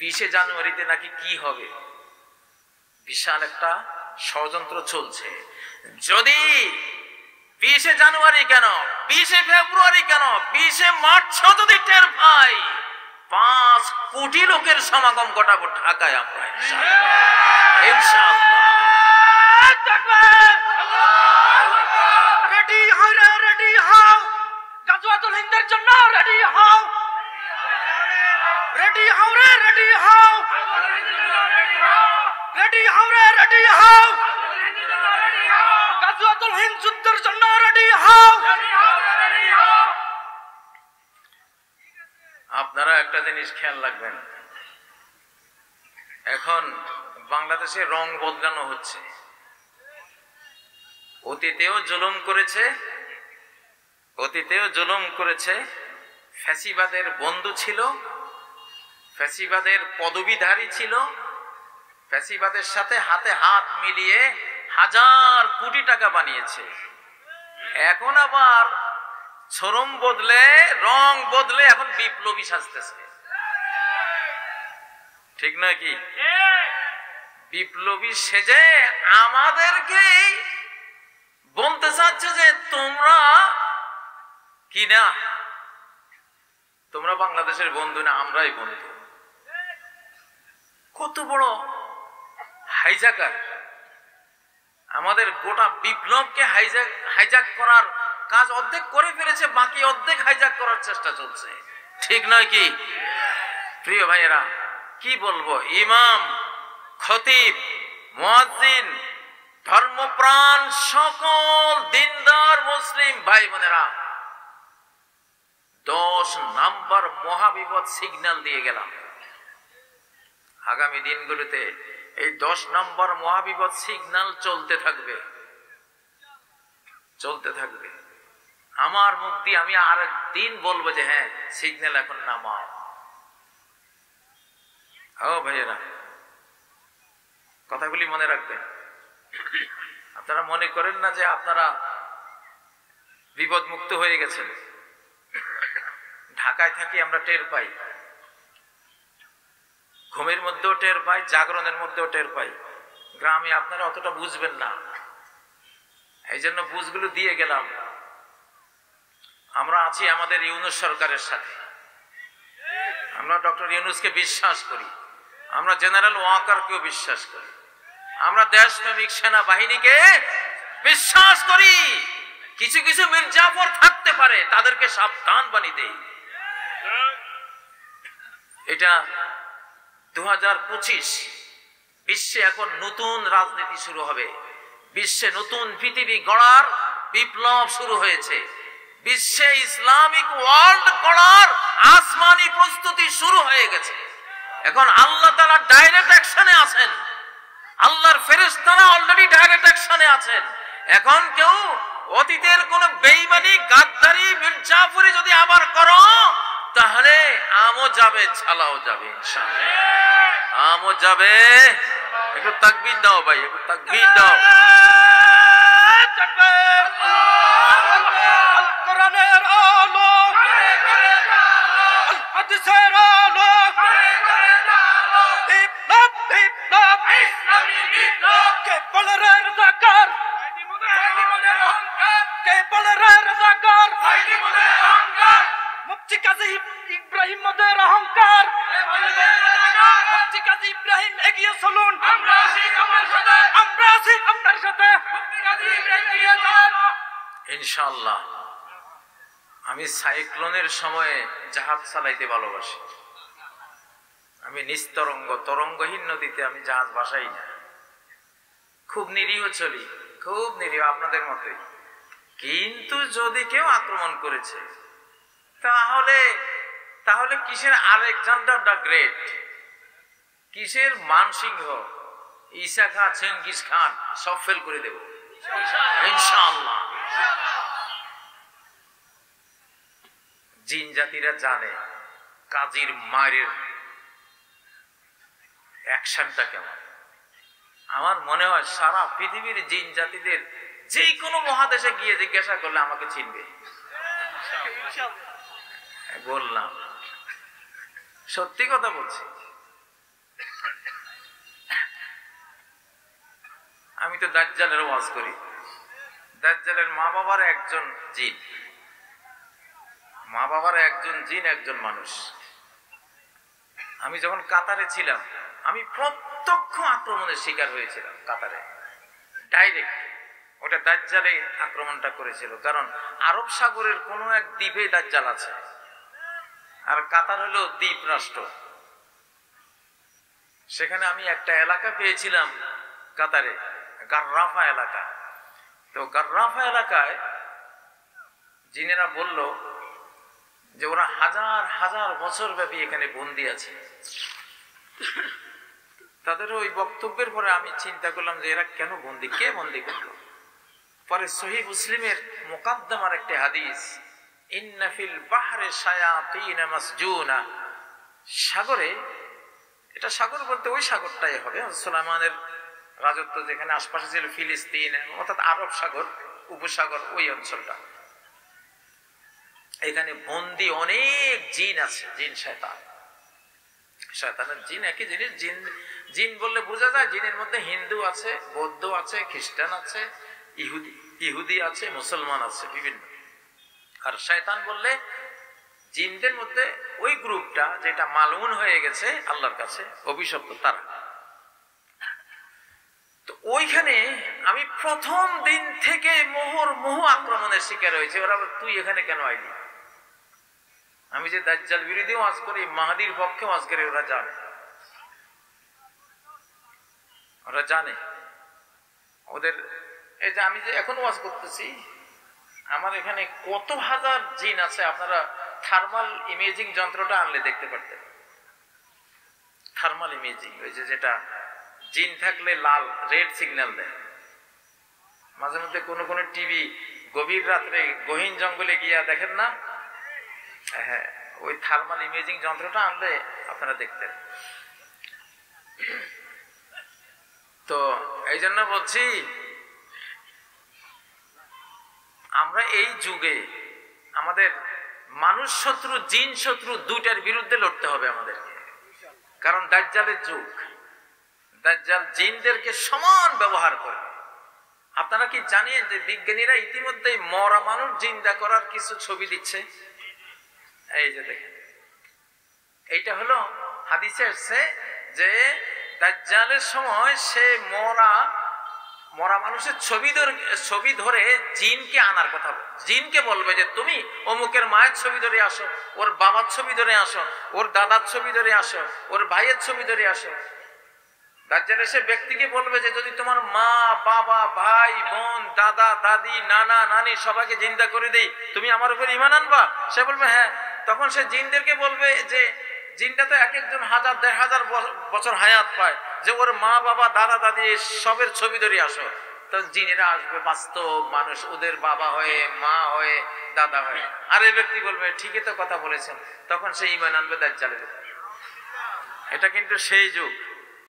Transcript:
20শে জানুয়ারিতে নাকি কি হবে, বিশাল একটা ষড়যন্ত্র চলছে। যদি 20শে জানুয়ারি কেন, 20শে ফেব্রুয়ারি কেন, 20শে মার্চ যদি টের পাই, 5 কোটি লোকের সমাগম ঘটাবো ঢাকায় আমরা ইনশাআল্লাহ। রেডি হও রে, রেডি হও, গাজওয়াতুল হিন্দের জন্য রেডি হও, রেডি হও রে, রেডি হও, রেডি হও রে, রেডি হও, গাজওয়াতুল হিন্দ যুদ্ধের জন্য রেডি হও। আপনারা একটা জিনিস খেয়াল রাখবেন, এখন বাংলাদেশে রং বদলানো হচ্ছে। অতীতেও জুলুম করেছে, ফ্যাসিবাদের বন্ধু ছিল, ফ্যাসিবাদের পদবীধারী ছিল, ফ্যাসিবাদের সাথে হাতে হাত মিলিয়ে হাজার কোটি টাকা বানিয়েছে। এখন আবার চরম বদলে, রং বদলে এখন বিপ্লবী সাজতেছে, ঠিক নয় কি? বিপ্লবী সেজে আমাদেরকে বলতে চাচ্ছে যে তোমরা কি না, তোমরা বাংলাদেশের বন্ধু না, আমরাই বন্ধু। কত বড় হাইজাকার! আমাদের গোটা বিপ্লবকে হাইজ্যাক করার কাজ অর্ধেক করে ফেলেছে, বাকি অর্ধেক হাইজ্যাক করার চেষ্টা চলছে, ঠিক নয় কি? প্রিয় ভাইয়েরা, কি বলবো, ইমাম, খতিব, মুয়াজ্জিন, ধর্মপ্রাণ সকল দিনদার মুসলিম ভাই বোনেরা, 10 নাম্বার মহাবিপদ সিগন্যাল দিয়ে গেলাম। আগামী দিনগুলোতে এই 10 নম্বর মহাবিপদ সিগন্যাল চলতে থাকবে। আমার মুখ দিয়ে আমি আরেকদিন বলবো যে হ্যাঁ, সিগন্যাল এখন নামাও। ও ভাইয়েরা, কথাগুলি মনে রাখবেন। আপনারা মনে করেন না যে আপনারা বিপদ মুক্ত হয়ে গেছেন। ঢাকায় থাকি আমরা টের পাই, ঘুমের মধ্যেও টের পাই, জাগরণের মধ্যেও টের পাই। গ্রামে আপনারা অতটা বুঝবেন না, এই জন্য বুঝগুলো দিয়ে গেলাম। আমরা আছি আমাদের ইউনূস সরকারের সাথে, আমরা ডক্টর ইউনূসকে বিশ্বাস করি, আমরা জেনারেল ওয়াকারকেও বিশ্বাস করি, আমরা দেশপ্রেমিক সেনাবাহিনীকে বিশ্বাস করি। কিছু কিছু মির্জাফর থাকতে পারে, তাদেরকে সাবধান বানিয়ে দেই। এটা 2025, বিশ্বে এখন নতুন রাজনীতি শুরু হবে, বিশ্বে নতুন পৃথিবী গড়ার বিপ্লব শুরু হয়েছে, বিশ্বে ইসলামিক ওয়ার্ল্ড গড়ার আসমানি প্রস্তুতি শুরু হয়ে গেছে। এখন আল্লাহ তাআলা ডাইরেক্ট অ্যাকশনে আছেন, আল্লাহর ফেরেশতারা অলরেডি ডাইরেক্ট অ্যাকশনে আছেন। এখন কেউ অতীতের কোন বেঈমানি, গাদ্দারি, মির্জাফরি যদি আবার করো, তাহলে আমও যাবে, ছালাও যাবে, ইনশাআল্লাহ আমও যাবে। একটু তাকবীর দাও ভাই, একটু তাকবীর দাও। আল কোরআনের আলো, আল হাদিসের আলো, বিপ্লব বিপ্লব ইসলামী বিপ্লব। কে বলে রে রাজাকার, কে বলে রে রাজাকার, মুফতি কাজী ইব্রাহিম মোদের অহংকার, মুফতি কাজী ইব্রাহিম এগিয়ে চলুন, আমরা আছি আপনার সাথে, আমরা আছি আপনার সাথে, মুফতি কাজী ইব্রাহিম এগিয়ে চলুন ইনশাআল্লাহ। আমি সাইক্লোনের সময়ে জাহাজ চালাইতে ভালোবাসি। আমি নিস্তরঙ্গ, তরঙ্গহীন নদীতে আমি জাহাজ ভাসাই না, খুব নিরীহ চলি, খুব নিরীহ, আপনাদের মতোই। কিন্তু যদি কেউ আক্রমণ করেছে, তাহলে কিসের আলেকজান্ডার দ্য গ্রেট, কিসের মানসিংহ, ঈসা খান, চেঙ্গিস খান সব ফেল করে দেব ইনশাআল্লাহ। জিন জাতিরা জানে কাজীর মায়ের অ্যাকশনটা কেমন। আমার মনে হয় সারা পৃথিবীর জিন জাতিদের যে কোনো মহাদেশে গিয়ে জিজ্ঞাসা করলে আমাকে চিনবে। বললাম, সত্যি কথা বলছি। তো দাজ্জালের ওয়াজ করি। দাজ্জালের মা বাবার একজন জিন, মা বাবার একজন জিন, একজন মানুষ। আমি যখন কাতারে ছিলাম, আমি প্রত্যক্ষ আক্রমণের শিকার হয়েছিলাম কাতারে, ডাইরেক্ট। ওটা দাজ্জালে আক্রমণটা করেছিল, কারণ আরব সাগরের কোনো এক দ্বীপে দাজ্জাল আছে, আর কাতার হলো দ্বীপ রাষ্ট্র। সেখানে আমি একটা এলাকা পেয়েছিলাম কাতারে, গাররাফা এলাকা। তো গাররাফা এলাকায় জিনেরা বলল যে ওরা হাজার হাজার বছর ব্যাপী এখানে বন্দী আছে। তাদের ওই বক্তব্যের পরে আমি চিন্তা করলাম যে এরা কেন বন্দী, কে বন্দী করলো। পরে সহিহ মুসলিমের মুকাদ্দমার একটা হাদিস, ইন্না ফিল বাহরে শায়াতিন মাসজুনা, সাগরে, এটা সাগর বলতে ওই সাগরটাই হবে সুলাইমানের রাজত্ব যেখানে আশপাশে ছিল, ফিলিস্তিন অর্থাৎ আরব সাগর উপসাগর, ওই অঞ্চলটা। এখানে বন্দী অনেক জিন আছে, জিন শয়তান। শয়তানের জিন একই জিনিস। জিন জিন বললে বোঝা যায় জিনের মধ্যে হিন্দু আছে, বৌদ্ধ আছে, খ্রিস্টান আছে, ইহুদি আছে, মুসলমান আছে, বিভিন্ন। আর শয়তান বললে জিনদের মধ্যে ওই গ্রুপটা যেটা মালউন হয়ে গেছে আল্লাহর কাছে, অভিশপ্ত তারা। তো ওইখানে আমি প্রথম দিন থেকে মোহ আক্রমণের শিকার হয়েছে। ওরা তুই এখানে কেন আইলি? আমি যে দাজ্জাল বিরোধী ওয়াজ করি, মাহাদির পক্ষে ওয়াজ করে, ওরা জানে, ওরা জানে। ওদের এই যে আমি যে এখন ওয়াজ করতেছি, আমার এখানে কত হাজার জিন আছে, আপনারা থার্মাল ইমেজিং যন্ত্রটা আনলে দেখতে পারতেন। থার্মাল ইমেজিং, ওই যে যেটা জিন থাকলে লাল রেড সিগন্যাল দেয়। মাঝে মধ্যে কোনো কোনো টিভি গভীর রাত্রে গহীন জঙ্গলে গিয়া দেখেন না, হ্যাঁ, ওই থার্মাল ইমেজিং যন্ত্রটা আনলে আপনারা দেখতেন। তো এই জন্য বলছি, আমরা এই যুগে আমাদের মানুষ শত্রু, জিন শত্রু, দুইটার বিরুদ্ধে লড়তে হবে আমাদেরকে। কারণ দাজ্জালের যুগ, দাজ্জাল জিনদেরকে সমান ব্যবহার করে। আপনারা কি জানেন যে বিজ্ঞানীরা ইতিমধ্যে মরা মানুষ জিন্দা করার কিছু ছবি দিচ্ছে? এই যে দেখেন, এইটা হলো হাদিসে আসছে যে দাজ্জালের সময় সে মরা মানুষের ছবি ধরে জিনকে আনার কথা বলে। জিনকে বলবে যে তুমি অমুকের মায়ের ছবি ধরে আসো, ওর বাবার ছবি ধরে আসো, ওর দাদার ছবি ধরে আসো, ওর ভাইয়ের ছবি ধরে আসো। দাজ্জাল এসে ব্যক্তিকে বলবে যে যদি তোমার মা, বাবা, ভাই, বোন, দাদা, দাদি, নানা, নানি সবাইকে জিন্দা করে দেই, তুমি আমার উপর ঈমান আনবা? সে বলবে হ্যাঁ। তখন সে জিনদেরকে বলবে যে জিনটা তো এক একজন হাজার, ১,৫০০ বছর হায়াত পায়, যে ওর মা, বাবা, দাদা, দাদি সবের ছবি ধরে আসো। তখন জিনেরা আসবে বাস্তব মানুষ, ওদের বাবা হয়ে, মা হয়ে, দাদা হয়ে। আর এই ব্যক্তি বলবে ঠিকই তো কথা বলেছেন। তখন সে ঈমান আনবে দাজ্জালের। এটা কিন্তু সেই যুগ।